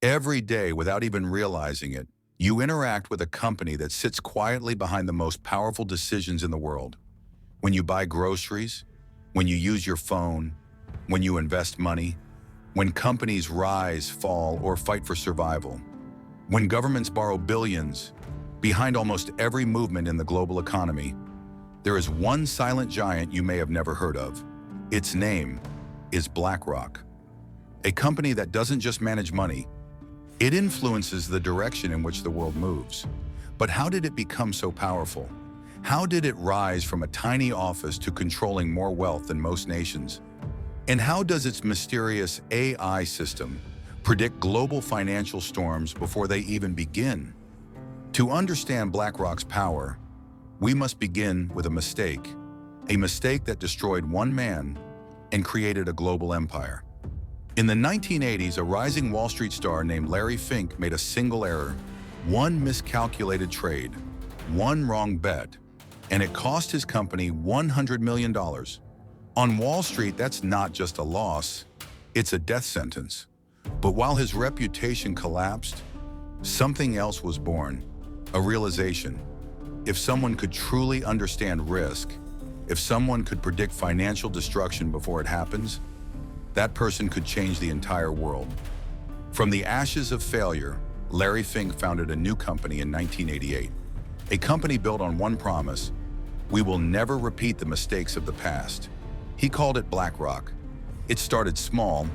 Every day, without even realizing it, you interact with a company that sits quietly behind the most powerful decisions in the world. When you buy groceries, when you use your phone, when you invest money, when companies rise, fall, or fight for survival, when governments borrow billions, behind almost every movement in the global economy, there is one silent giant you may have never heard of. Its name is BlackRock, a company that doesn't just manage money, it influences the direction in which the world moves. But how did it become so powerful? How did it rise from a tiny office to controlling more wealth than most nations? And how does its mysterious AI system predict global financial storms before they even begin? To understand BlackRock's power, we must begin with a mistake that destroyed one man and created a global empire. In the 1980s, a rising Wall Street star named Larry Fink made a single error, one miscalculated trade, one wrong bet, and it cost his company $100 million. On Wall Street, that's not just a loss, it's a death sentence. But while his reputation collapsed, something else was born, a realization. If someone could truly understand risk, if someone could predict financial destruction before it happens, that person could change the entire world. From the ashes of failure, Larry Fink founded a new company in 1988. A company built on one promise: we will never repeat the mistakes of the past. He called it BlackRock. It started small,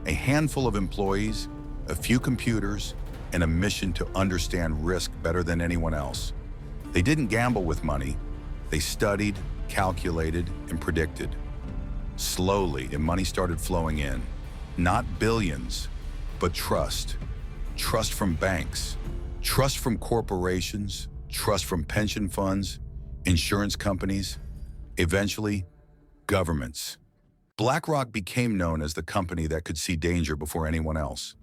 a handful of employees, a few computers, and a mission to understand risk better than anyone else. They didn't gamble with money. They studied, calculated, and predicted. Slowly, and money started flowing in. Not billions, but trust. Trust from banks, trust from corporations, trust from pension funds, insurance companies, eventually, governments. BlackRock became known as the company that could see danger before anyone else.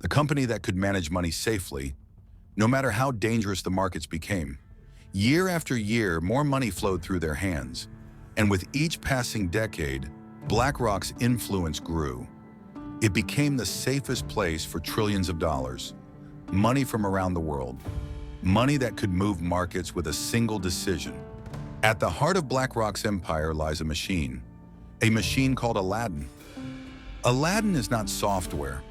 The company that could manage money safely, no matter how dangerous the markets became. Year after year, more money flowed through their hands. And with each passing decade, BlackRock's influence grew. It became the safest place for trillions of dollars, money from around the world, money that could move markets with a single decision. At the heart of BlackRock's empire lies a machine called Aladdin. Aladdin is not software.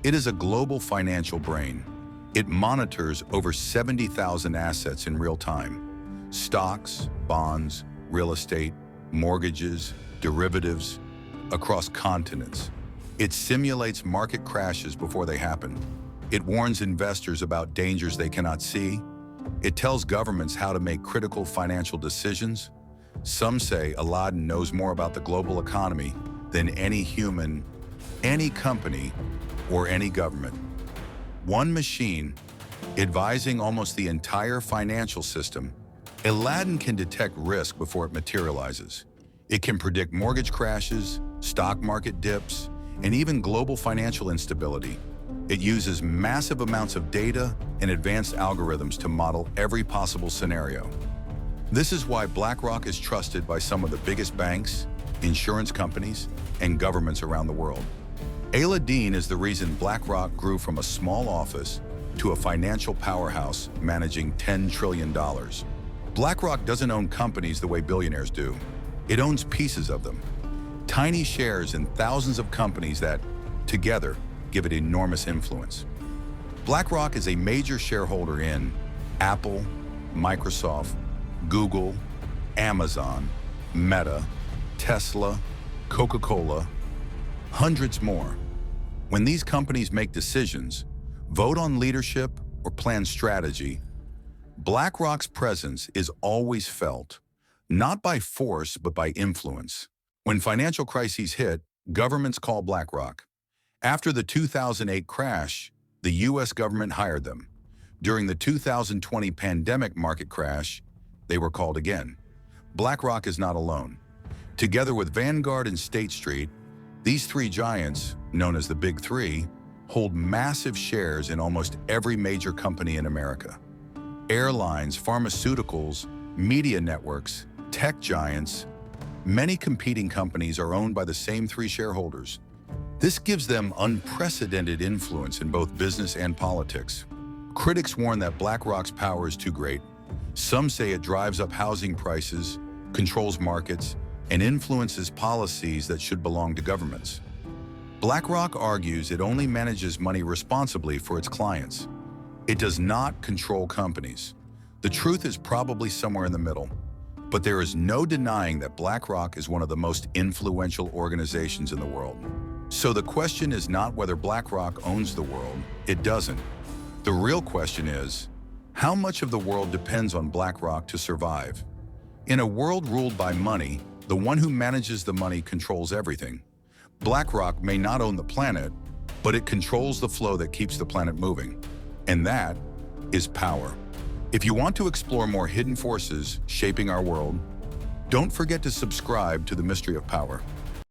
It is a global financial brain. It monitors over 70,000 assets in real time: stocks, bonds, real estate, mortgages, derivatives, across continents. It simulates market crashes before they happen. It warns investors about dangers they cannot see. It tells governments how to make critical financial decisions. Some say Aladdin knows more about the global economy than any human, any company, or any government. One machine, advising almost the entire financial system, Aladdin can detect risk before it materializes. It can predict mortgage crashes, stock market dips, and even global financial instability. It uses massive amounts of data and advanced algorithms to model every possible scenario. This is why BlackRock is trusted by some of the biggest banks, insurance companies, and governments around the world. Aladdin is the reason BlackRock grew from a small office to a financial powerhouse managing $10 trillion. BlackRock doesn't own companies the way billionaires do. It owns pieces of them, tiny shares in thousands of companies that, together, give it enormous influence. BlackRock is a major shareholder in Apple, Microsoft, Google, Amazon, Meta, Tesla, Coca-Cola, hundreds more. When these companies make decisions, vote on leadership, or plan strategy, BlackRock's presence is always felt, not by force but by influence. When financial crises hit, governments call BlackRock. After the 2008 crash, the US government hired them. During the 2020 pandemic market crash, they were called again. BlackRock is not alone. Together with Vanguard and State Street, these three giants, known as the Big Three, hold massive shares in almost every major company in America. Airlines, pharmaceuticals, media networks, tech giants, many competing companies are owned by the same three shareholders. This gives them unprecedented influence in both business and politics. Critics warn that BlackRock's power is too great. Some say it drives up housing prices, controls markets, and influences policies that should belong to governments. BlackRock argues it only manages money responsibly for its clients. It does not control companies. The truth is probably somewhere in the middle, but there is no denying that BlackRock is one of the most influential organizations in the world. So the question is not whether BlackRock owns the world. It doesn't. The real question is, how much of the world depends on BlackRock to survive? In a world ruled by money, the one who manages the money controls everything. BlackRock may not own the planet, but it controls the flow that keeps the planet moving. And that is power. If you want to explore more hidden forces shaping our world, don't forget to subscribe to The Mystery of Power.